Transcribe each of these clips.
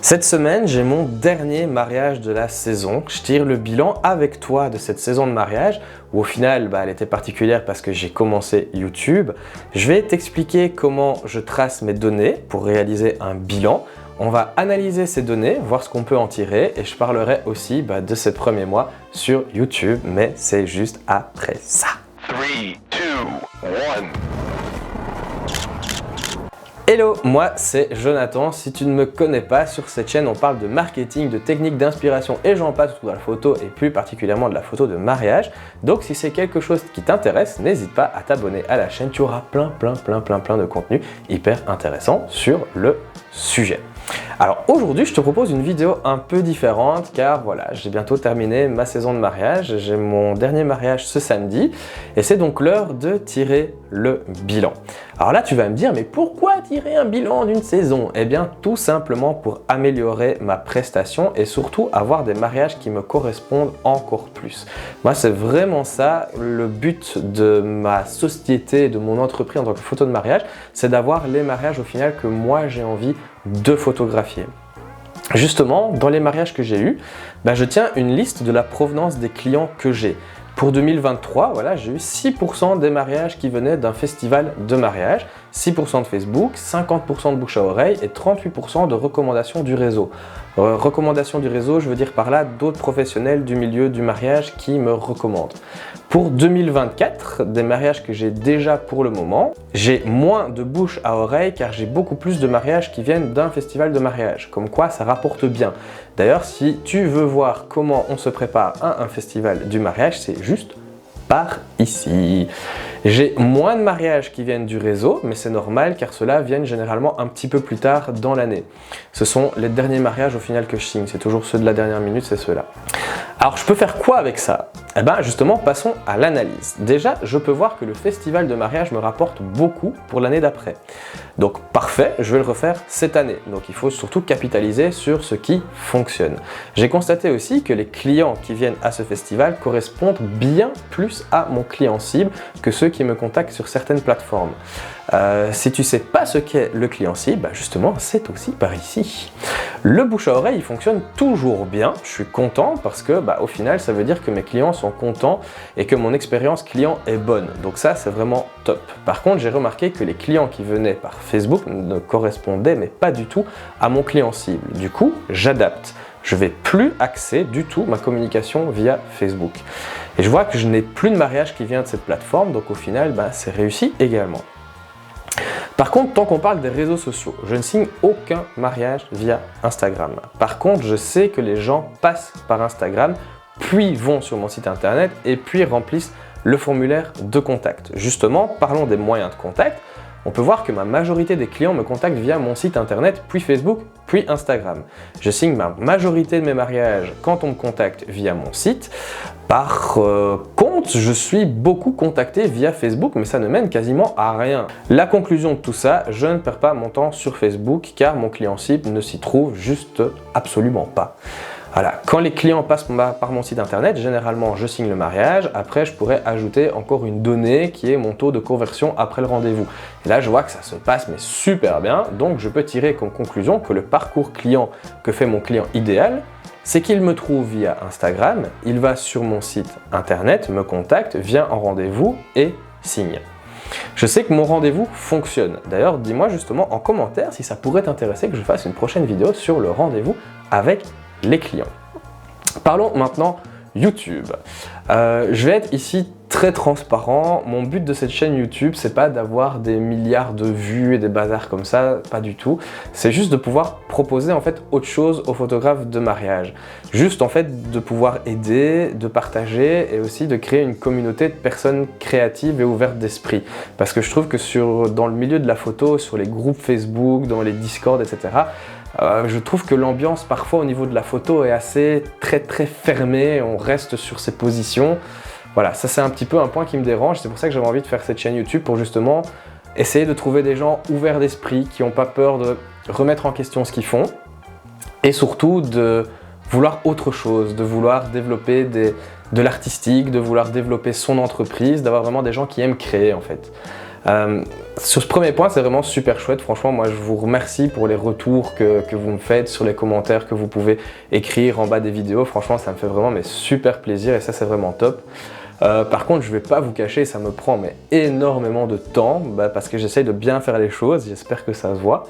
Cette semaine, j'ai mon dernier mariage de la saison. Je tire le bilan avec toi de cette saison de mariage où au final, elle était particulière parce que j'ai commencé YouTube. Je vais t'expliquer comment je trace mes données pour réaliser un bilan. On va analyser ces données, voir ce qu'on peut en tirer et je parlerai aussi de ces premiers mois sur YouTube, mais c'est juste après ça. 3, 2, 1. Hello, moi c'est Jonathan. Si tu ne me connais pas, sur cette chaîne on parle de marketing, de techniques d'inspiration et j'en passe surtout de la photo et plus particulièrement de la photo de mariage. Donc si c'est quelque chose qui t'intéresse, n'hésite pas à t'abonner à la chaîne. Tu auras plein de contenu hyper intéressant sur le sujet. Alors aujourd'hui, je te propose une vidéo un peu différente car voilà, j'ai bientôt terminé ma saison de mariage. J'ai mon dernier mariage ce samedi et c'est donc l'heure de tirer le bilan. Alors là, tu vas me dire, mais pourquoi tirer un bilan d'une saison? Eh bien, tout simplement pour améliorer ma prestation et surtout avoir des mariages qui me correspondent encore plus. Moi, c'est vraiment ça le but de ma société, de mon entreprise en tant que photo de mariage, c'est d'avoir les mariages au final que moi j'ai envie de photographier. Justement, dans les mariages que j'ai eus, je tiens une liste de la provenance des clients que j'ai. Pour 2023, voilà, j'ai eu 6% des mariages qui venaient d'un festival de mariage, 6% de Facebook, 50% de bouche à oreille et 38% de recommandations du réseau. Recommandations du réseau, je veux dire par là d'autres professionnels du milieu du mariage qui me recommandent. Pour 2024, des mariages que j'ai déjà pour le moment, j'ai moins de bouche à oreille car j'ai beaucoup plus de mariages qui viennent d'un festival de mariage, comme quoi ça rapporte bien. D'ailleurs, si tu veux voir comment on se prépare à un festival du mariage, c'est juste par ici. J'ai moins de mariages qui viennent du réseau, mais c'est normal car ceux-là viennent généralement un petit peu plus tard dans l'année. Ce sont les derniers mariages au final que je signe, c'est toujours ceux de la dernière minute, c'est ceux-là. Alors je peux faire quoi avec ça? Eh bien justement, passons à l'analyse. Déjà, je peux voir que le festival de mariage me rapporte beaucoup pour l'année d'après. Donc parfait, je vais le refaire cette année. Donc il faut surtout capitaliser sur ce qui fonctionne. J'ai constaté aussi que les clients qui viennent à ce festival correspondent bien plus à mon client cible que ceux qui me contactent sur certaines plateformes. Si tu ne sais pas ce qu'est le client cible, justement c'est aussi par ici. Le bouche à oreille il fonctionne toujours bien, je suis content parce que au final ça veut dire que mes clients sont contents et que mon expérience client est bonne. Donc ça c'est vraiment top. Par contre j'ai remarqué que les clients qui venaient par Facebook ne correspondaient mais pas du tout à mon client cible. Du coup j'adapte. Je ne vais plus axer du tout ma communication via Facebook. Et je vois que je n'ai plus de mariage qui vient de cette plateforme, donc au final c'est réussi également. Par contre, tant qu'on parle des réseaux sociaux, je ne signe aucun mariage via Instagram. Par contre, je sais que les gens passent par Instagram, puis vont sur mon site internet et puis remplissent le formulaire de contact. Justement, parlons des moyens de contact. On peut voir que ma majorité des clients me contactent via mon site internet, puis Facebook, puis Instagram. Je signe ma majorité de mes mariages quand on me contacte via mon site. Par contre, je suis beaucoup contacté via Facebook, mais ça ne mène quasiment à rien. La conclusion de tout ça, je ne perds pas mon temps sur Facebook car mon client cible ne s'y trouve juste absolument pas. Voilà, quand les clients passent par mon site internet, généralement je signe le mariage, après je pourrais ajouter encore une donnée qui est mon taux de conversion après le rendez-vous. Et là je vois que ça se passe mais super bien, donc je peux tirer comme conclusion que le parcours client que fait mon client idéal, c'est qu'il me trouve via Instagram, il va sur mon site internet, me contacte, vient en rendez-vous et signe. Je sais que mon rendez-vous fonctionne. D'ailleurs, dis-moi justement en commentaire si ça pourrait t'intéresser que je fasse une prochaine vidéo sur le rendez-vous avec les clients. Parlons maintenant YouTube. Je vais être ici très transparent. Mon but de cette chaîne YouTube, c'est pas d'avoir des milliards de vues et des bazars comme ça, pas du tout. C'est juste de pouvoir proposer en fait autre chose aux photographes de mariage. Juste en fait de pouvoir aider, de partager et aussi de créer une communauté de personnes créatives et ouvertes d'esprit. Parce que je trouve que dans le milieu de la photo, sur les groupes Facebook, dans les Discord, etc., je trouve que l'ambiance parfois au niveau de la photo est assez très fermée, on reste sur ses positions. Voilà, ça c'est un petit peu un point qui me dérange, c'est pour ça que j'avais envie de faire cette chaîne YouTube pour justement essayer de trouver des gens ouverts d'esprit, qui n'ont pas peur de remettre en question ce qu'ils font et surtout de vouloir autre chose, de vouloir développer de l'artistique, de vouloir développer son entreprise, d'avoir vraiment des gens qui aiment créer en fait. sur ce premier point, c'est vraiment super chouette. Franchement, moi, je vous remercie pour les retours que vous me faites, sur les commentaires que vous pouvez écrire en bas des vidéos. Franchement, ça me fait vraiment super plaisir et ça, c'est vraiment top. Par contre, je vais pas vous cacher, ça me prend énormément de temps parce que j'essaye de bien faire les choses. J'espère que ça se voit.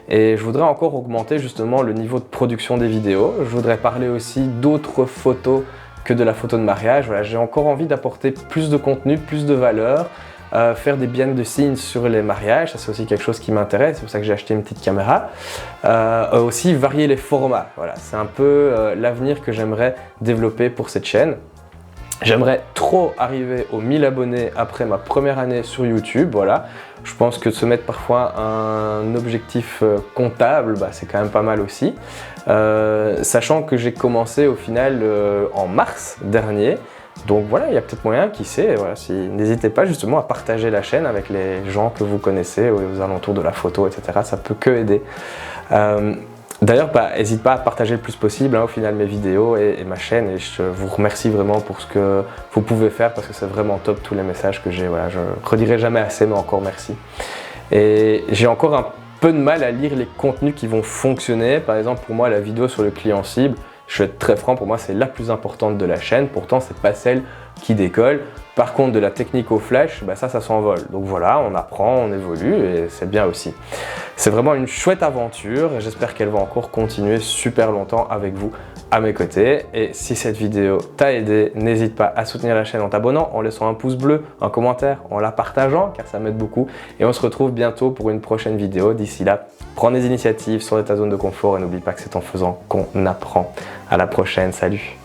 Et je voudrais encore augmenter justement le niveau de production des vidéos. Je voudrais parler aussi d'autres photos que de la photo de mariage. Voilà, j'ai encore envie d'apporter plus de contenu, plus de valeur. Faire des behind the scenes sur les mariages, ça c'est aussi quelque chose qui m'intéresse, c'est pour ça que j'ai acheté une petite caméra. Aussi varier les formats, voilà, c'est un peu l'avenir que j'aimerais développer pour cette chaîne. J'aimerais trop arriver aux 1000 abonnés après ma première année sur YouTube, voilà. Je pense que de se mettre parfois un objectif comptable, c'est quand même pas mal aussi. Sachant que j'ai commencé au final en mars dernier. Donc voilà, il y a peut-être moyen, qui sait, voilà, n'hésitez pas justement à partager la chaîne avec les gens que vous connaissez aux alentours de la photo, etc. Ça peut que aider. D'ailleurs, n'hésite pas à partager le plus possible au final mes vidéos et ma chaîne, et je vous remercie vraiment pour ce que vous pouvez faire parce que c'est vraiment top tous les messages que j'ai. Voilà, je redirai jamais assez, mais encore merci. Et j'ai encore un peu de mal à lire les contenus qui vont fonctionner. Par exemple, pour moi, la vidéo sur le client cible, je vais être très franc, pour moi c'est la plus importante de la chaîne, pourtant c'est pas celle qui décolle. Par contre, de la technique au flash, ça s'envole. Donc voilà, on apprend, on évolue et c'est bien aussi. C'est vraiment une chouette aventure et j'espère qu'elle va encore continuer super longtemps avec vous à mes côtés. Et si cette vidéo t'a aidé, n'hésite pas à soutenir la chaîne en t'abonnant, en laissant un pouce bleu, un commentaire, en la partageant car ça m'aide beaucoup. Et on se retrouve bientôt pour une prochaine vidéo. D'ici là, prends des initiatives, sors de ta zone de confort et n'oublie pas que c'est en faisant qu'on apprend. À la prochaine, salut!